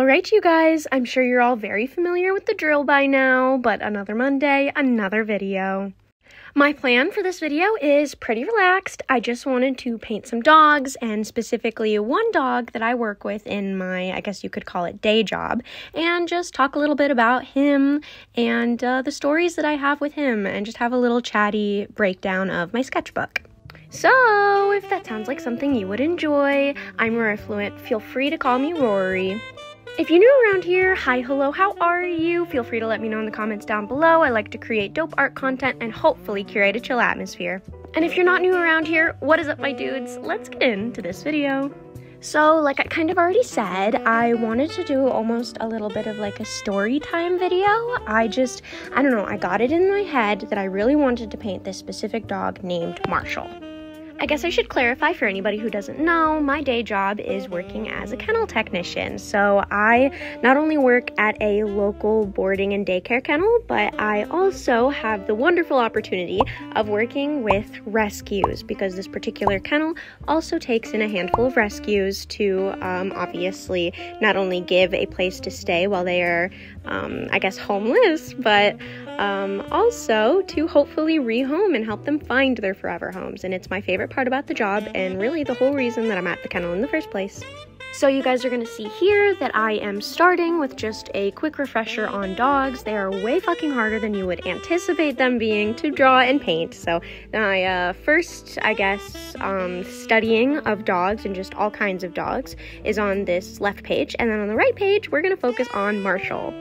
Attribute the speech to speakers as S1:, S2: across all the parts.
S1: Alright, you guys, I'm sure you're all very familiar with the drill by now, but another Monday, another video. My plan for this video is pretty relaxed. I just wanted to paint some dogs, and specifically one dog that I work with in my, I guess you could call it, day job, and just talk a little bit about him and the stories that I have with him, and just have a little chatty breakdown of my sketchbook. So, if that sounds like something you would enjoy, I'm Rory Fluent. Feel free to call me Rory. If you're new around here, hi, hello, how are you? Feel free to let me know in the comments down below. I like to create dope art content and hopefully curate a chill atmosphere. And if you're not new around here, what is up, my dudes? Let's get into this video. So, like I kind of already said, I wanted to do almost a little bit of like a story time video. I don't know, I got it in my head that I really wanted to paint this specific dog named Marshall. I guess I should clarify for anybody who doesn't know, my day job is working as a kennel technician. So I not only work at a local boarding and daycare kennel, but I also have the wonderful opportunity of working with rescues, because this particular kennel also takes in a handful of rescues to obviously not only give a place to stay while they are, I guess, homeless, but also to hopefully rehome and help them find their forever homes. And it's my favorite part about the job, and really the whole reason that I'm at the kennel in the first place. So you guys are going to see here that I am starting with just a quick refresher on dogs. They are way fucking harder than you would anticipate them being to draw and paint. So my first, I guess, studying of dogs and just all kinds of dogs is on this left page. And then on the right page, we're going to focus on Marshall.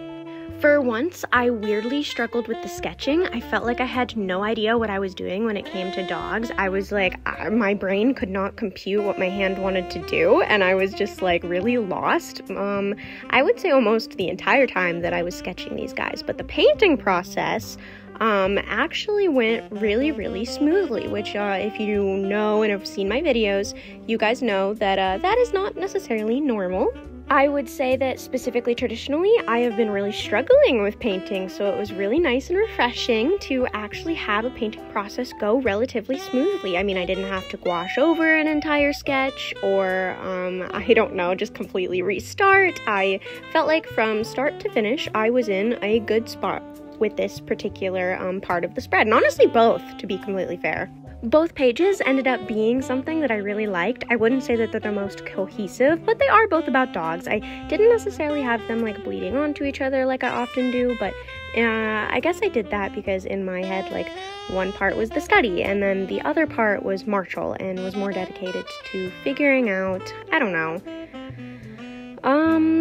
S1: For once, I weirdly struggled with the sketching. I felt like I had no idea what I was doing when it came to dogs. I was like, my brain could not compute what my hand wanted to do, and I was just like really lost. I would say almost the entire time that I was sketching these guys, but the painting process actually went really, really smoothly, which if you know and have seen my videos, you guys know that that is not necessarily normal. I would say that specifically traditionally, I have been really struggling with painting, so it was really nice and refreshing to actually have a painting process go relatively smoothly. I mean, I didn't have to gouache over an entire sketch or, I don't know, just completely restart. I felt like from start to finish, I was in a good spot with this particular part of the spread, and honestly both, to be completely fair. Both pages ended up being something that I really liked. I wouldn't say that they're the most cohesive, but they are both about dogs. I didn't necessarily have them like bleeding onto each other like I often do, but I guess I did that because in my head, like, one part was the study and then the other part was Marshall and was more dedicated to figuring out, I don't know,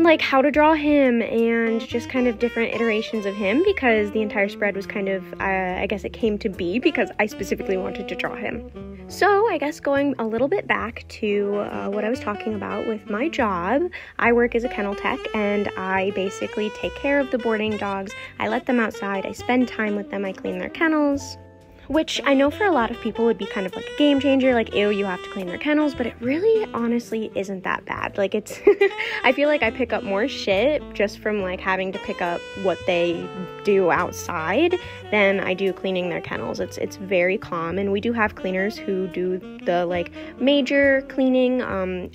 S1: like how to draw him and just kind of different iterations of him, because the entire spread was kind of, I guess it came to be because I specifically wanted to draw him. So I guess going a little bit back to what I was talking about with my job, I work as a kennel tech, and I basically take care of the boarding dogs. I let them outside, I spend time with them, I clean their kennels, which I know for a lot of people would be kind of like a game changer, like, ew, you have to clean their kennels, but it really honestly isn't that bad. Like, it's, I feel like I pick up more shit just from like having to pick up what they do outside than I do cleaning their kennels. It's very calm, and we do have cleaners who do the like major cleaning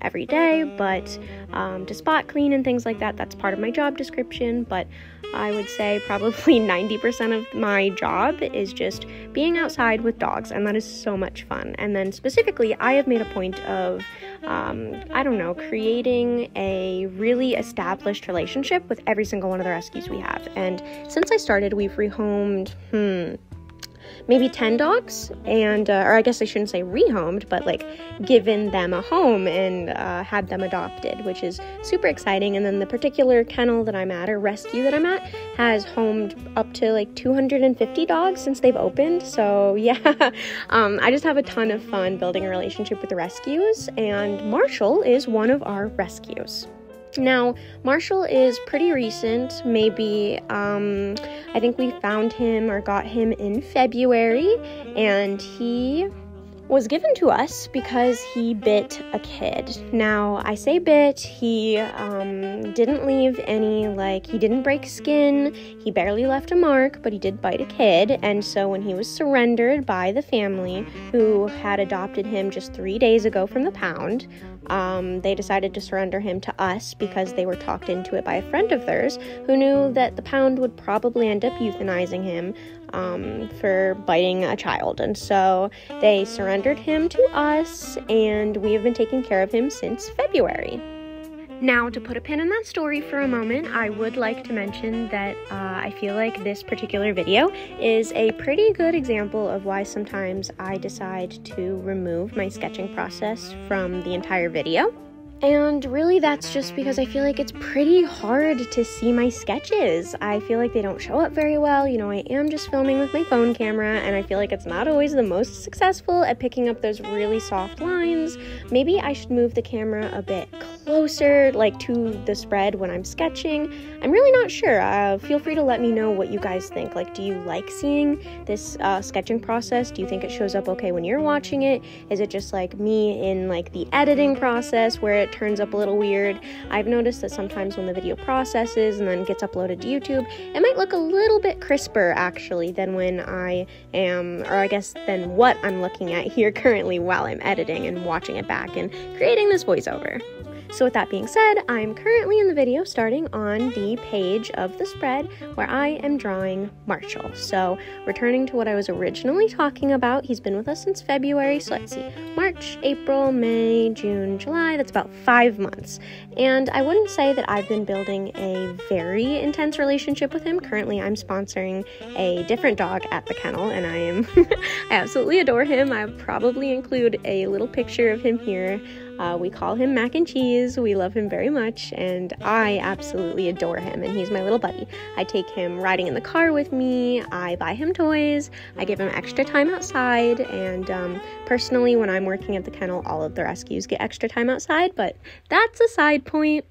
S1: every day, but to spot clean and things like that, that's part of my job description. But I would say probably 90% of my job is just being outside with dogs, and that is so much fun. And then specifically, I have made a point of, I don't know, creating a really established relationship with every single one of the rescues we have. And since I started, we've rehomed, maybe 10 dogs, and, or I guess I shouldn't say rehomed, but like given them a home and had them adopted, which is super exciting. And then the particular kennel that I'm at, or rescue that I'm at, has homed up to like 250 dogs since they've opened. So yeah, I just have a ton of fun building a relationship with the rescues, and Marshall is one of our rescues. Now, Marshall is pretty recent, maybe, I think we found him or got him in February, and he was given to us because he bit a kid. Now, I say bit, he didn't leave any, he didn't break skin, he barely left a mark, but he did bite a kid, and so when he was surrendered by the family who had adopted him just 3 days ago from the pound, they decided to surrender him to us because they were talked into it by a friend of theirs who knew that the pound would probably end up euthanizing him for biting a child. And so they surrendered him to us, and we have been taking care of him since February. Now, to put a pin in that story for a moment, I would like to mention that I feel like this particular video is a pretty good example of why sometimes I decide to remove my sketching process from the entire video. And really, that's just because I feel like it's pretty hard to see my sketches. I feel like they don't show up very well. You know, I am just filming with my phone camera, and I feel like it's not always the most successful at picking up those really soft lines. Maybe I should move the camera a bit closer, to the spread when I'm sketching. I'm really not sure. Feel free to let me know what you guys think. Do you like seeing this sketching process? Do you think it shows up okay when you're watching it? Is it just like me in the editing process where it turns up a little weird? I've noticed that sometimes when the video processes and then gets uploaded to YouTube, it might look a little bit crisper actually than when I am, or I guess than what I'm looking at here currently while I'm editing and watching it back and creating this voiceover. So with that being said, I'm currently in the video starting on the page of the spread where I am drawing Marshall. So returning to what I was originally talking about, he's been with us since February, so let's see, March, April, May, June, July, that's about 5 months. And I wouldn't say that I've been building a very intense relationship with him. Currently, I'm sponsoring a different dog at the kennel, and I absolutely adore him. I'll probably include a little picture of him here. We call him Mac and Cheese. We love him very much, and I absolutely adore him, and he's my little buddy. I take him riding in the car with me, I buy him toys, I give him extra time outside, and personally, when I'm working at the kennel, all of the rescues get extra time outside, but that's a side point.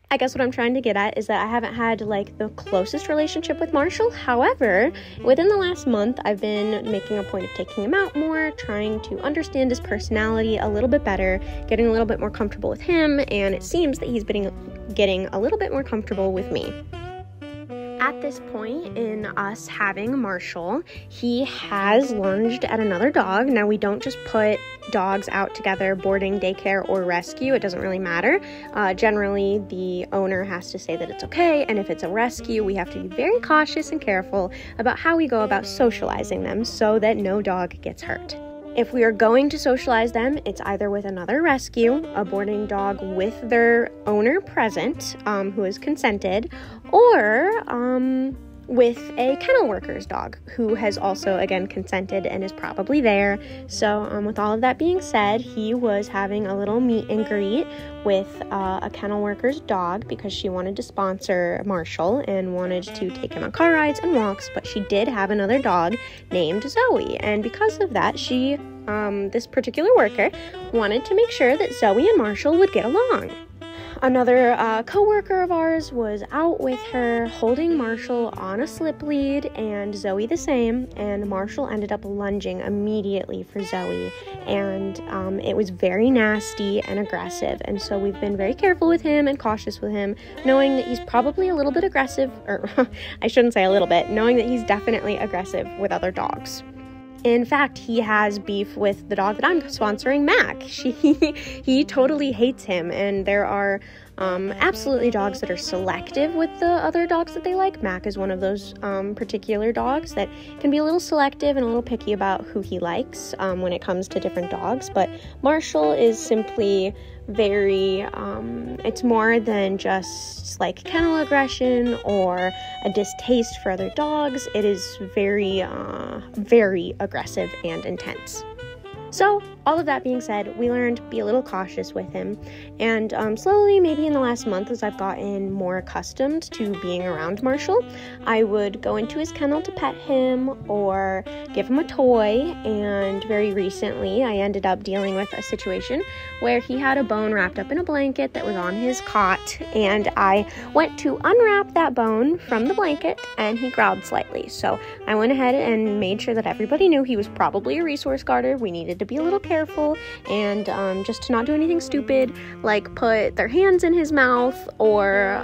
S1: I guess what I'm trying to get at is that I haven't had the closest relationship with Marshall. However, within the last month, I've been making a point of taking him out more, trying to understand his personality a little bit better, getting a little bit more comfortable with him, and it seems that he's been getting a little bit more comfortable with me. At this point in us having Marshall, he has lunged at another dog. Now, we don't just put dogs out together, boarding, daycare, or rescue. It doesn't really matter. Generally, the owner has to say that it's okay, and if it's a rescue, we have to be very cautious and careful about how we go about socializing them so that no dog gets hurt. If we are going to socialize them, it's either with another rescue, a boarding dog with their owner present, who has consented, or with a kennel worker's dog who has also, again, consented and is probably there. So with all of that being said, he was having a little meet and greet with a kennel worker's dog because she wanted to sponsor Marshall and wanted to take him on car rides and walks, but she did have another dog named Zoe, and because of that, she, this particular worker, wanted to make sure that Zoe and Marshall would get along. Another co-worker of ours was out with her holding Marshall on a slip lead, and Zoe the same, and Marshall ended up lunging immediately for Zoe, and it was very nasty and aggressive, and so we've been very careful with him and cautious with him, knowing that he's probably a little bit aggressive, or I shouldn't say a little bit, knowing that he's definitely aggressive with other dogs. In fact, he has beef with the dog that I'm sponsoring, Mac. He totally hates him, and there are absolutely dogs that are selective with the other dogs that they like. Mac is one of those particular dogs that can be a little selective and a little picky about who he likes when it comes to different dogs, but Marshall is simply very, it's more than just kennel aggression or a distaste for other dogs. It is very, very aggressive and intense. So all of that being said, we learned to be a little cautious with him, and slowly, maybe in the last month, as I've gotten more accustomed to being around Marshall, I would go into his kennel to pet him or give him a toy. And very recently I ended up dealing with a situation where he had a bone wrapped up in a blanket that was on his cot, and I went to unwrap that bone from the blanket and he growled slightly. So I went ahead and made sure that everybody knew he was probably a resource guarder. We needed to be a little careful and just to not do anything stupid like put their hands in his mouth or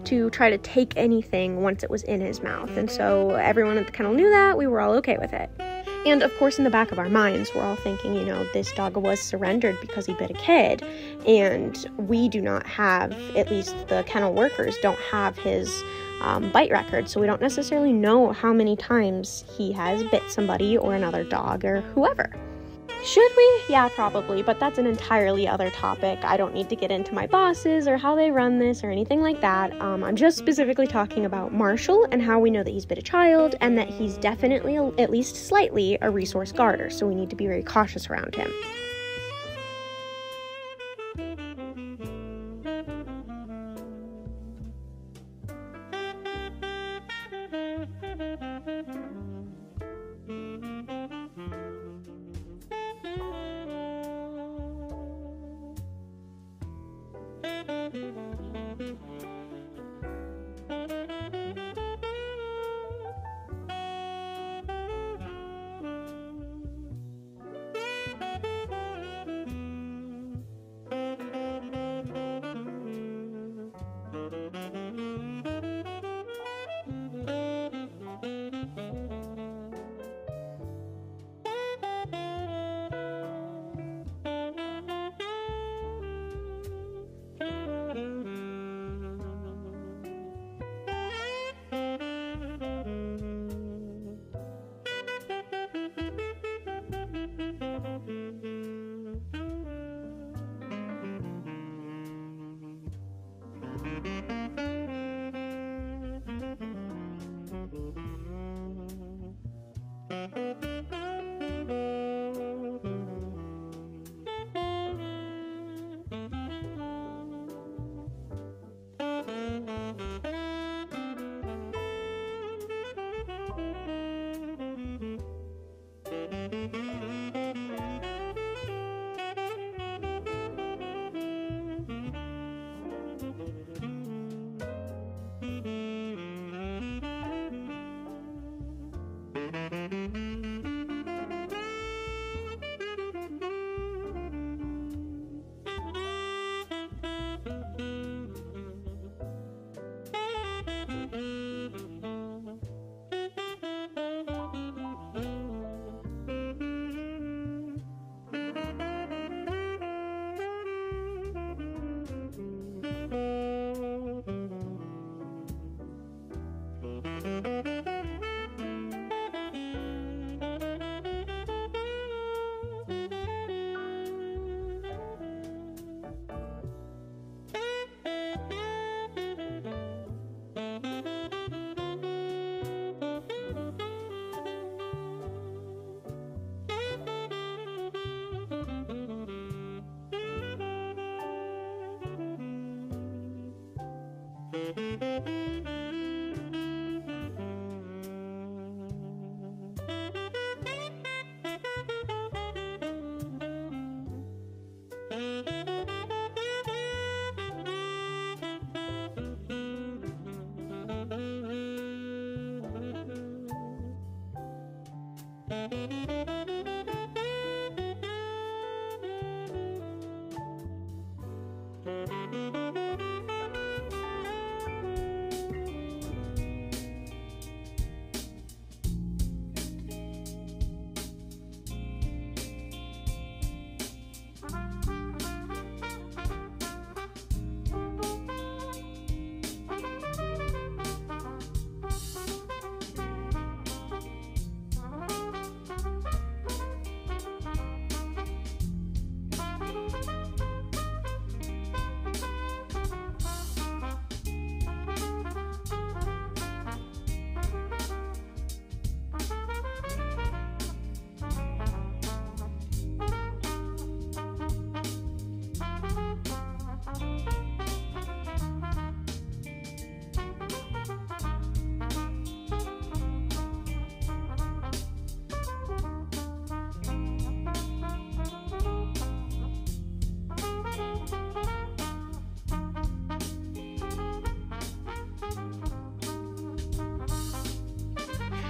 S1: to try to take anything once it was in his mouth. And so everyone at the kennel knew that. We were all okay with it. And of course, in the back of our minds, we're all thinking, this dog was surrendered because he bit a kid. And we do not have, at least the kennel workers don't have his bite record. So we don't necessarily know how many times he has bit somebody or another dog or whoever. Should we? Yeah, probably, but that's an entirely other topic. I don't need to get into my bosses or how they run this or anything like that. I'm just specifically talking about Marshall and how we know that he's been a child and that he's definitely, at least slightly, a resource guarder, so we need to be very cautious around him.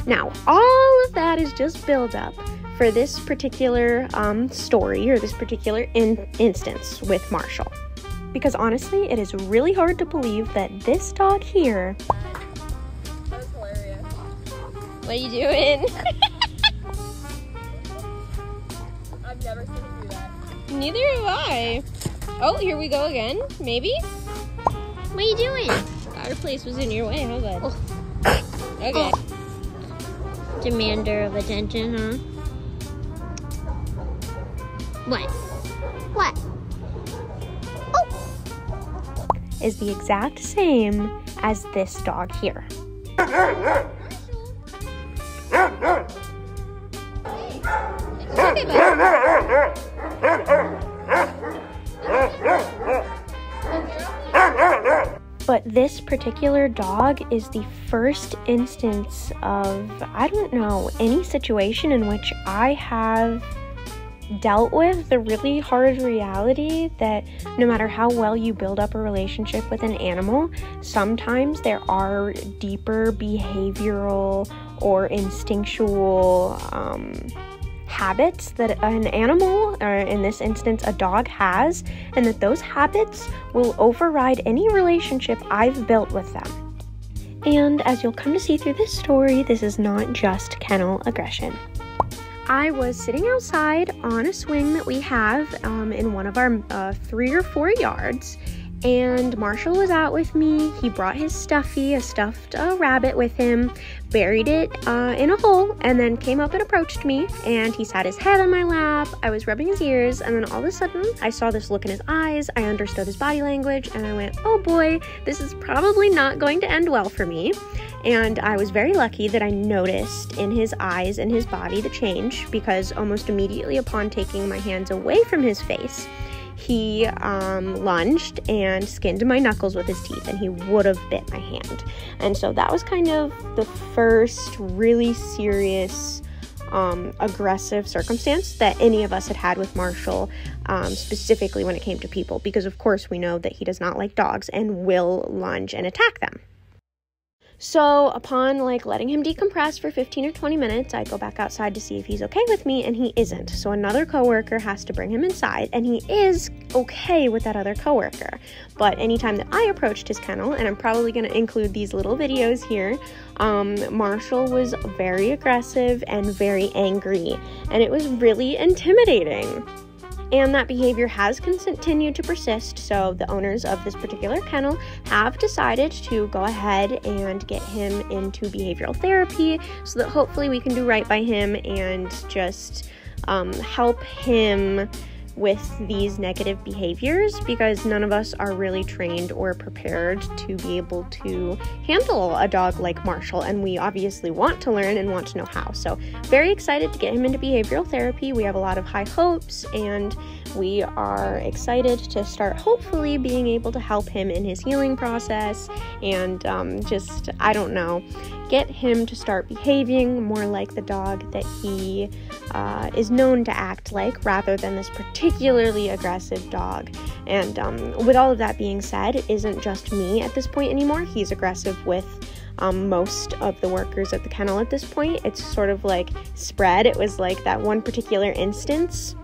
S1: Now, all of that is just build up for this particular story, or this particular instance with Marshall. Because honestly, it is really hard to believe that this dog here...
S2: That was hilarious.
S1: What are you doing?
S2: I've never seen him do that.
S1: Neither have I. Oh, here we go again. Maybe? What are you doing? Fireplace was in your way. How good. Oh. Okay. Oh. Demander of attention, huh? What? What? Oh! Is the exact same as this dog here. But this particular dog is the first instance of, I don't know, any situation in which I have dealt with the really hard reality that no matter how well you build up a relationship with an animal, sometimes there are deeper behavioral or instinctual habits that an animal, or in this instance a dog, has, and that those habits will override any relationship I've built with them. And as you'll come to see through this story, this is not just kennel aggression. I was sitting outside on a swing that we have in one of our 3 or 4 yards, and Marshall was out with me. He brought his stuffy, a stuffed rabbit with him, buried it in a hole, and then came up and approached me, and he sat his head on my lap. I was rubbing his ears, and then all of a sudden I saw this look in his eyes. I understood his body language, and I went, oh boy, this is probably not going to end well for me. And I was very lucky that I noticed in his eyes and his body the change, because almost immediately upon taking my hands away from his face, he lunged and skinned my knuckles with his teeth, and he would have bit my hand. And so that was kind of the first really serious aggressive circumstance that any of us had with Marshall, specifically when it came to people, because of course we know that he does not like dogs and will lunge and attack them. So upon letting him decompress for 15 or 20 minutes, I go back outside to see if he's okay with me, and he isn't. So another coworker has to bring him inside, and he is okay with that other coworker. But anytime that I approached his kennel, and I'm probably going to include these little videos here, Marshall was very aggressive and very angry, and it was really intimidating. And that behavior has continued to persist, so the owners of this particular kennel have decided to go ahead and get him into behavioral therapy so that hopefully we can do right by him and just help him with these negative behaviors, because none of us are really trained or prepared to be able to handle a dog like Marshall, and we obviously want to learn and want to know how. So very excited to get him into behavioral therapy. We have a lot of high hopes, and we are excited to start hopefully being able to help him in his healing process and just, I don't know, get him to start behaving more like the dog that he is known to act like, rather than this particularly aggressive dog. And with all of that being said, it isn't just me at this point anymore. He's aggressive with most of the workers at the kennel at this point. It's sort of spread. It was that one particular instance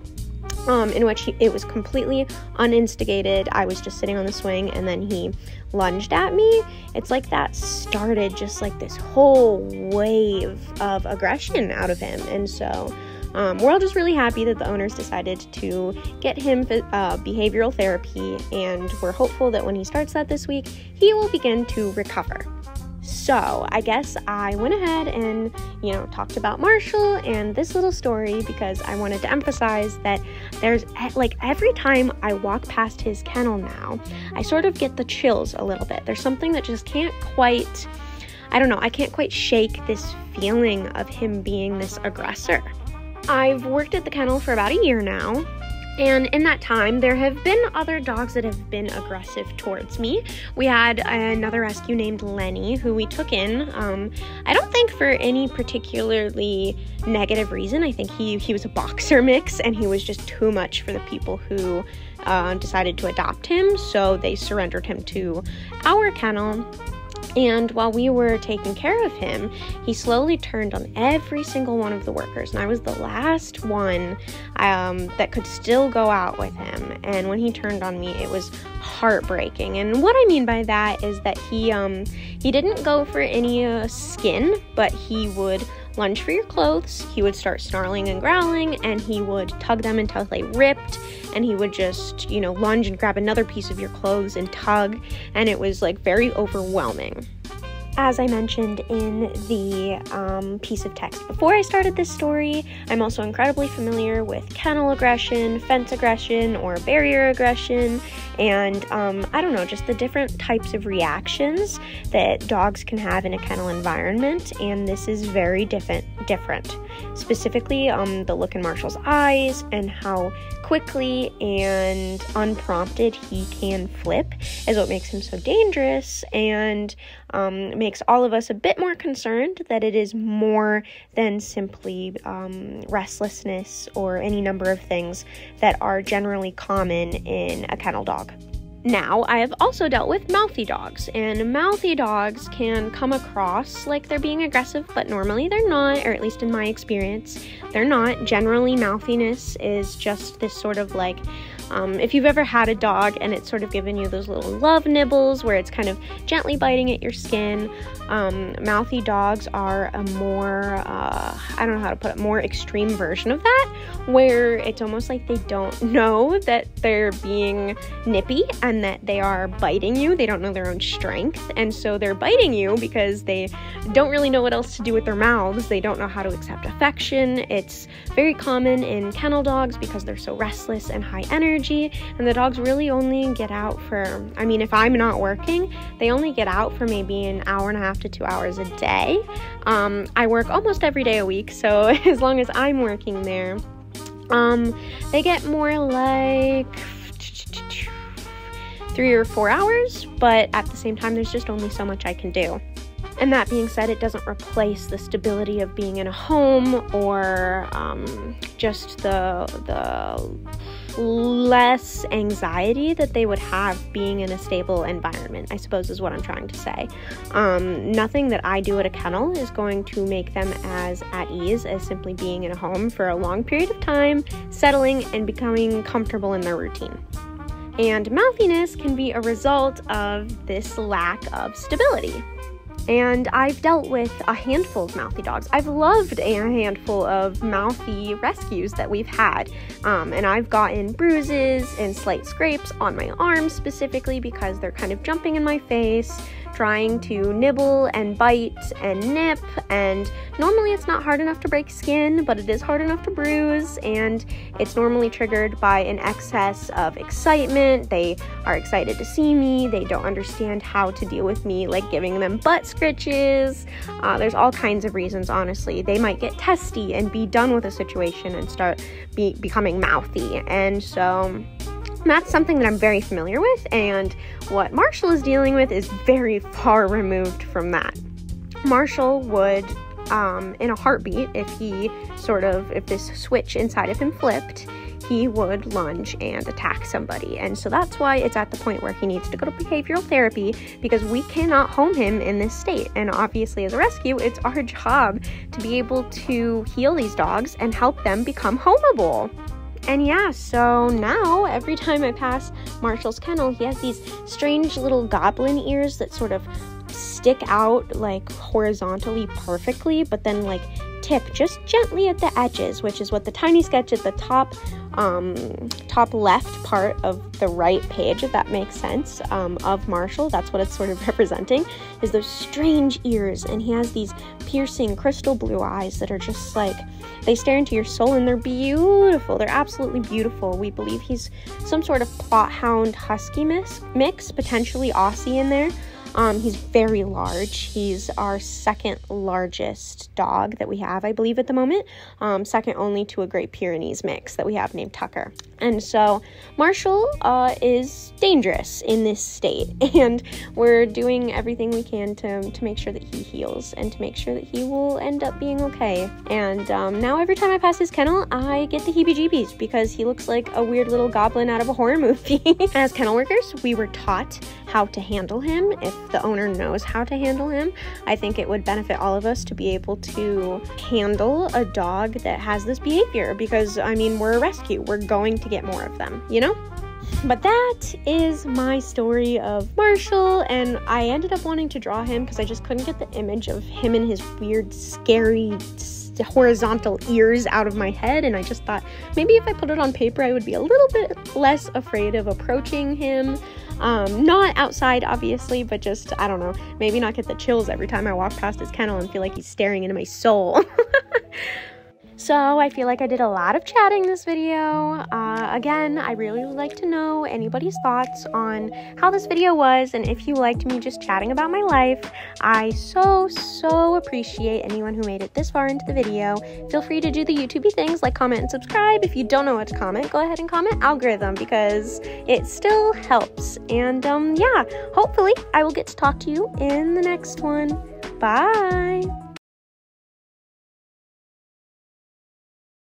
S1: in which it was completely uninstigated. I was just sitting on the swing, and then he lunged at me. It's that started just this whole wave of aggression out of him. And so we're all just really happy that the owners decided to get him behavioral therapy, and we're hopeful that when he starts that this week, he will begin to recover. So I guess I went ahead and, talked about Marshall and this little story because I wanted to emphasize that there's, every time I walk past his kennel now, I sort of get the chills a little bit. There's something that just can't quite, I can't quite shake this feeling of him being this aggressor. I've worked at the kennel for about a year now, and in that time, there have been other dogs that have been aggressive towards me. We had another rescue named Lenny, who we took in, I don't think for any particularly negative reason. I think he was a boxer mix, and he was just too much for the people who decided to adopt him, so they surrendered him to our kennel. And while we were taking care of him, he slowly turned on every single one of the workers. And I was the last one that could still go out with him. And when he turned on me, it was heartbreaking. And what I mean by that is that he didn't go for any skin, but he would lunge for your clothes, he would start snarling and growling, and he would tug them until they ripped, and he would just, lunge and grab another piece of your clothes and tug, and it was like very overwhelming. As I mentioned in the piece of text before I started this story, I'm also incredibly familiar with kennel aggression, fence aggression, or barrier aggression, and just the different types of reactions that dogs can have in a kennel environment, and this is very different. Specifically, the look in Marshall's eyes and how quickly and unprompted he can flip is what makes him so dangerous, and makes all of us a bit more concerned that it is more than simply restlessness or any number of things that are generally common in a kennel dog. Now, I have also dealt with mouthy dogs, and mouthy dogs can come across like they're being aggressive, but normally they're not, or at least in my experience, they're not. Generally, mouthiness is just this sort of like, if you've ever had a dog and it's sort of given you those little love nibbles where it's kind of gently biting at your skin, mouthy dogs are a more, I don't know how to put it, more extreme version of that, where it's almost like they don't know that they're being nippy and that they are biting you. They don't know their own strength, and so they're biting you because they don't really know what else to do with their mouths. They don't know how to accept affection. It's very common in kennel dogs because they're so restless and high energy, and the dogs really only get out for, if I'm not working, they only get out for maybe an hour and a half to 2 hours a day. I work almost every day a week, so as long as I'm working there, they get more like 3 or 4 hours, but at the same time, there's just only so much I can do. And that being said, it doesn't replace the stability of being in a home or just the less anxiety that they would have being in a stable environment, I suppose is what I'm trying to say. Nothing that I do at a kennel is going to make them as at ease as simply being in a home for a long period of time, settling and becoming comfortable in their routine. And mouthiness can be a result of this lack of stability. And I've dealt with a handful of mouthy dogs. I've loved a handful of mouthy rescues that we've had. And I've gotten bruises and slight scrapes on my arms specifically because they're kind of jumping in my face, trying to nibble and bite and nip, and normally it's not hard enough to break skin, but it is hard enough to bruise, and it's normally triggered by an excess of excitement. They are excited to see me. They don't understand how to deal with me, like giving them butt scritches. There's all kinds of reasons, honestly. They might get testy and be done with a situation and start becoming mouthy, and so that's something that I'm very familiar with, and what Marshall is dealing with is very far removed from that. Marshall would, in a heartbeat, if this switch inside of him flipped, he would lunge and attack somebody. And so that's why it's at the point where he needs to go to behavioral therapy, because we cannot home him in this state. And obviously as a rescue, it's our job to be able to heal these dogs and help them become homeable. And yeah, so now every time I pass Marshall's kennel, he has these strange little goblin ears that sort of stick out like horizontally perfectly, but then like tip just gently at the edges, which is what the tiny sketch at the top left part of the right page, if that makes sense, of Marshall, that's what it's sort of representing, is those strange ears. And he has these piercing crystal blue eyes that are just like, they stare into your soul, and they're beautiful. They're absolutely beautiful. We believe he's some sort of plot hound husky mix, potentially Aussie in there. He's very large. He's our second largest dog that we have, I believe, at the moment. Second only to a Great Pyrenees mix that we have named Tucker. And so Marshall is dangerous in this state, and we're doing everything we can to make sure that he heals and to make sure that he will end up being okay. And now every time I pass his kennel, I get the heebie-jeebies because he looks like a weird little goblin out of a horror movie. As kennel workers, we were taught how to handle him. If the owner knows how to handle him, I think it would benefit all of us to be able to handle a dog that has this behavior, because I mean, we're a rescue. We're going to get more of them, you know? But that is my story of Marshall, and I ended up wanting to draw him because I just couldn't get the image of him and his weird, scary, horizontal ears out of my head, and I just thought maybe if I put it on paper I would be a little bit less afraid of approaching him. Not outside, obviously, but just, I don't know, maybe not get the chills every time I walk past his kennel and feel like he's staring into my soul. So I feel like I did a lot of chatting this video. Again, I really would like to know anybody's thoughts on how this video was, and if you liked me just chatting about my life. I so appreciate anyone who made it this far into the video. Feel free to do the YouTubey things like comment and subscribe. If you don't know what to comment, go ahead and comment algorithm, because it still helps. And yeah, hopefully I will get to talk to you in the next one. Bye!